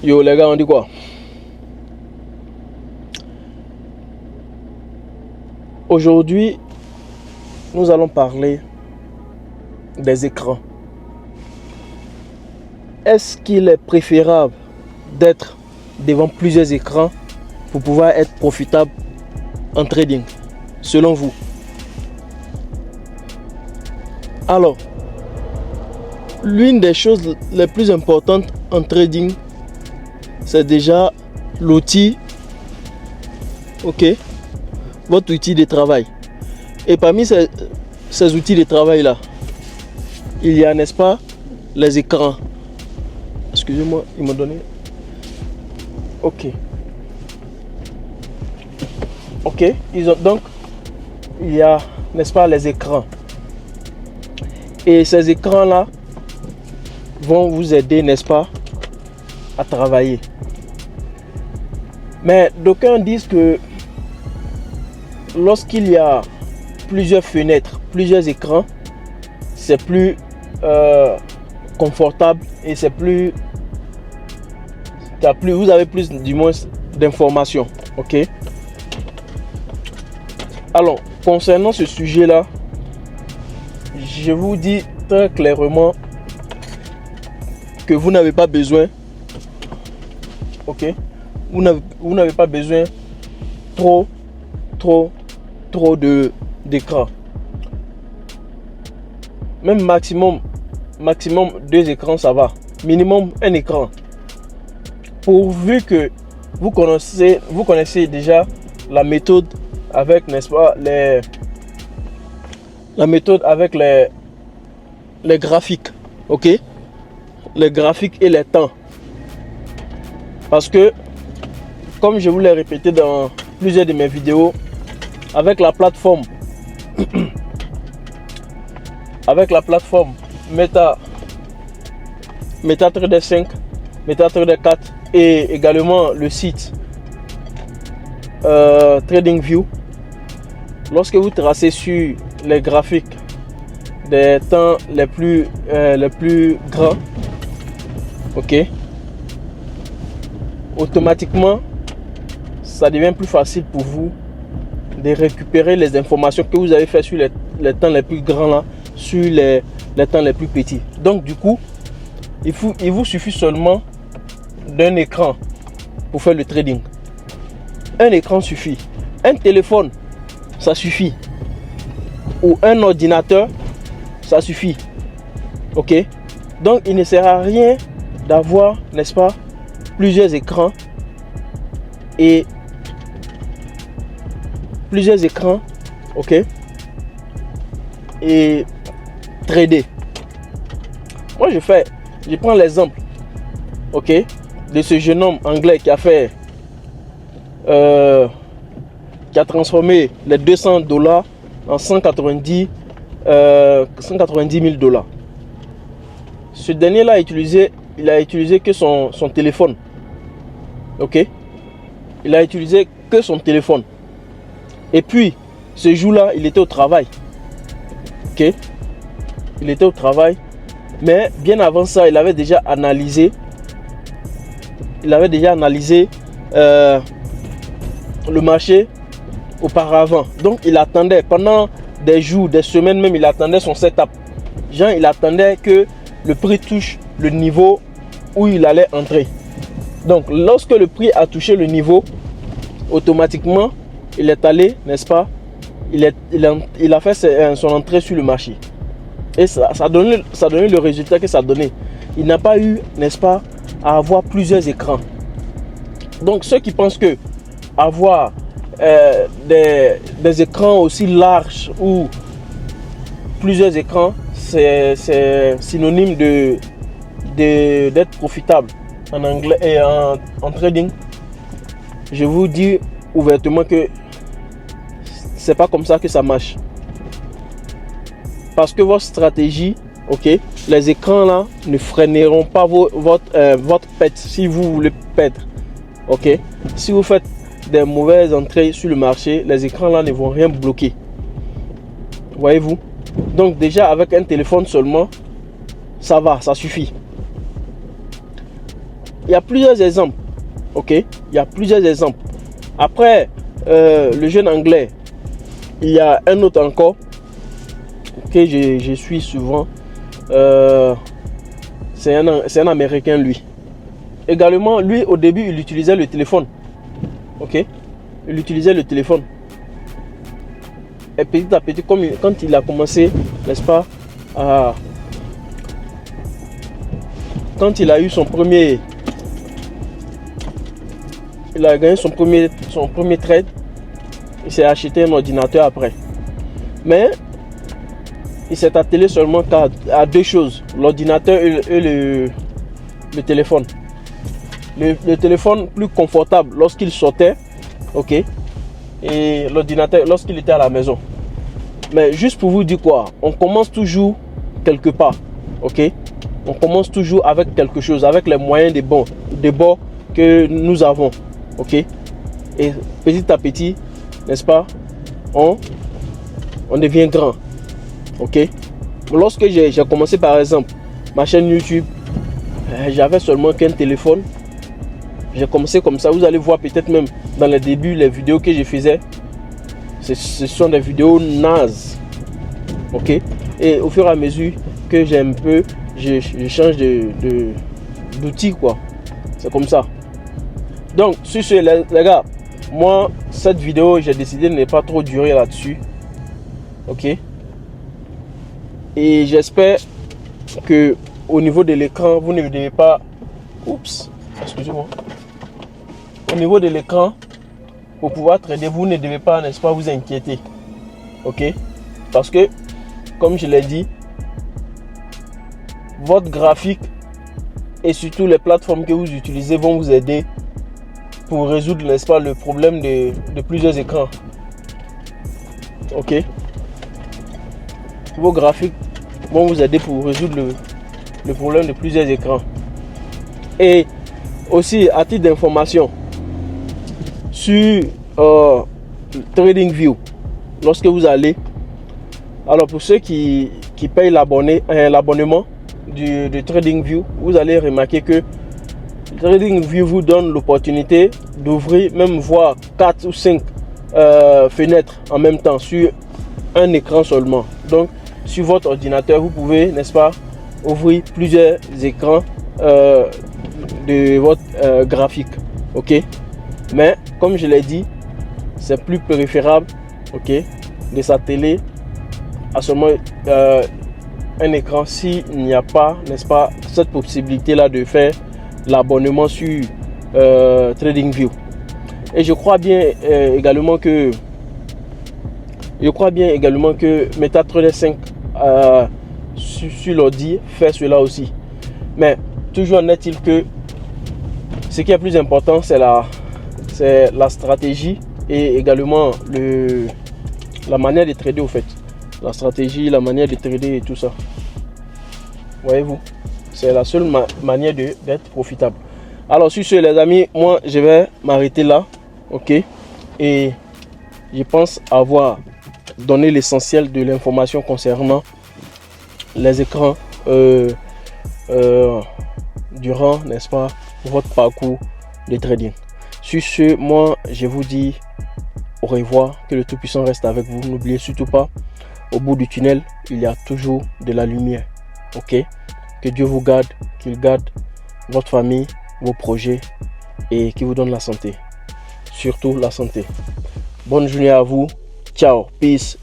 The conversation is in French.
Yo les gars, on dit quoi? Aujourd'hui, nous allons parler des écrans. Est-ce qu'il est préférable d'être devant plusieurs écrans pour pouvoir être profitable en trading, selon vous? Alors, l'une des choses les plus importantes en trading, c'est déjà l'outil, ok, votre outil de travail. Et parmi ces outils de travail là, il y a, n'est-ce pas, les écrans. Excusez-moi, ils m'ont donné. Ok. Ok, donc il y a, n'est-ce pas, les écrans. Et ces écrans là vont vous aider, n'est-ce pas, à travailler. Mais d'aucuns disent que lorsqu'il y a plusieurs fenêtres, plusieurs écrans, c'est plus confortable et c'est plus, vous avez plus du moins d'informations. Ok. Alors, concernant ce sujet là, je vous dis très clairement que vous n'avez pas besoin, ok, vous n'avez pas besoin trop d'écran. Même maximum 2 écrans, ça va. Minimum un écran. Pourvu que vous connaissez déjà la méthode avec, n'est-ce pas, la méthode avec les graphiques, ok, les graphiques et les temps. Parce que, comme je vous l'ai répété dans plusieurs de mes vidéos, avec la plateforme MetaTrader 5, MetaTrader 4 et également le site TradingView, lorsque vous tracez sur les graphiques des temps les plus grands, ok, automatiquement ça devient plus facile pour vous de récupérer les informations que vous avez fait sur les temps les plus grands là, sur les temps les plus petits. Donc du coup, il vous suffit seulement d'un écran pour faire le trading. Un écran suffit. Un téléphone, ça suffit. Ou un ordinateur, ça suffit. Ok. Donc il ne sert à rien d'avoir, n'est-ce pas, plusieurs écrans ok, et trader. Moi je prends l'exemple, ok, de ce jeune homme anglais qui a transformé les $200 en 190 000 $. Ce dernier là il a utilisé que son téléphone, ok, il a utilisé que son téléphone. Et puis ce jour-là, il était au travail. Ok, il était au travail, mais bien avant ça, il avait déjà analysé le marché auparavant. Donc il attendait pendant des jours, des semaines même, il attendait son setup. Genre, il attendait que le prix touche le niveau où il allait entrer. Donc lorsque le prix a touché le niveau, automatiquement il est allé, n'est-ce pas, il a fait son entrée sur le marché. Et ça a donné le résultat que ça a donné. Il n'a pas eu, n'est-ce pas, à avoir plusieurs écrans. Donc ceux qui pensent que avoir des écrans aussi larges ou plusieurs écrans, c'est synonyme d'être profitable en anglais et en trading, je vous dis ouvertement que c'est pas comme ça que ça marche. Parce que votre stratégie, ok, les écrans là ne freineront pas votre perte si vous voulez perdre. Ok, si vous faites des mauvaises entrées sur le marché, les écrans là ne vont rien bloquer. Voyez-vous? Donc déjà avec un téléphone seulement, ça va, ça suffit. il y a plusieurs exemples. Ok, il y a plusieurs exemples. Après le jeune anglais, il y a un autre encore que je suis souvent. C'est un Américain, lui. Également, lui, au début, il utilisait le téléphone. Ok, il utilisait le téléphone. Et petit à petit, quand il a commencé, n'est-ce pas, quand il a eu son premier, il a gagné son premier trade, il s'est acheté un ordinateur après. Mais il s'est attelé seulement à deux choses, l'ordinateur et le téléphone. Le téléphone plus confortable lorsqu'il sortait, ok, et l'ordinateur lorsqu'il était à la maison. Mais juste pour vous dire quoi, on commence toujours quelque part, ok. On commence toujours avec quelque chose, avec les moyens des bords que nous avons, ok. Et petit à petit, n'est-ce pas, on devient grand, ok. Lorsque j'ai commencé par exemple ma chaîne YouTube, j'avais seulement qu'un téléphone. J'ai commencé comme ça. Vous allez voir peut-être même dans les débuts, les vidéos que je faisais, ce sont des vidéos nazes, ok. Et au fur et à mesure que j'ai un peu, je change d'outil, quoi. C'est comme ça. Donc sur ce, les gars, moi cette vidéo, j'ai décidé de ne pas trop durer là-dessus, ok. Et j'espère que au niveau de l'écran, vous ne devez pas, oups, excusez-moi, au niveau de l'écran, pour pouvoir trader, vous ne devez pas, n'est-ce pas, vous inquiéter, ok. Parce que comme je l'ai dit, votre graphique et surtout les plateformes que vous utilisez vont vous aider pour résoudre, n'est-ce pas, le problème de plusieurs écrans, ok. Vos graphiques vont vous aider pour résoudre le problème de plusieurs écrans. Et aussi, à titre d'information, sur TradingView, lorsque vous allez, alors pour ceux qui payent l'abonnement de TradingView, vous allez remarquer que TradingView vous donne l'opportunité d'ouvrir, même voir 4 ou 5 fenêtres en même temps sur un écran seulement. Donc sur votre ordinateur, vous pouvez, n'est-ce pas, ouvrir plusieurs écrans de votre graphique, ok. Mais comme je l'ai dit, c'est plus préférable, ok, de s'atteler à seulement un écran s'il n'y a pas, n'est-ce pas, cette possibilité là de faire l'abonnement sur TradingView. Et je crois bien également que MetaTrader 5 sur l'ordi fait cela aussi. Mais toujours est-il que ce qui est plus important, c'est la stratégie et également la manière de trader au fait. La stratégie, la manière de trader et tout ça. Voyez-vous, c'est la seule manière d'être profitable. Alors sur ce, les amis, moi je vais m'arrêter là, ok. Et je pense avoir donné l'essentiel de l'information concernant les écrans durant, n'est-ce pas, votre parcours de trading. Sur ce, moi je vous dis au revoir, que le Tout-Puissant reste avec vous. N'oubliez surtout pas, au bout du tunnel, il y a toujours de la lumière, ok. Que Dieu vous garde, qu'il garde votre famille, vos projets et qu'il vous donne la santé, surtout la santé. Bonne journée à vous, ciao, peace.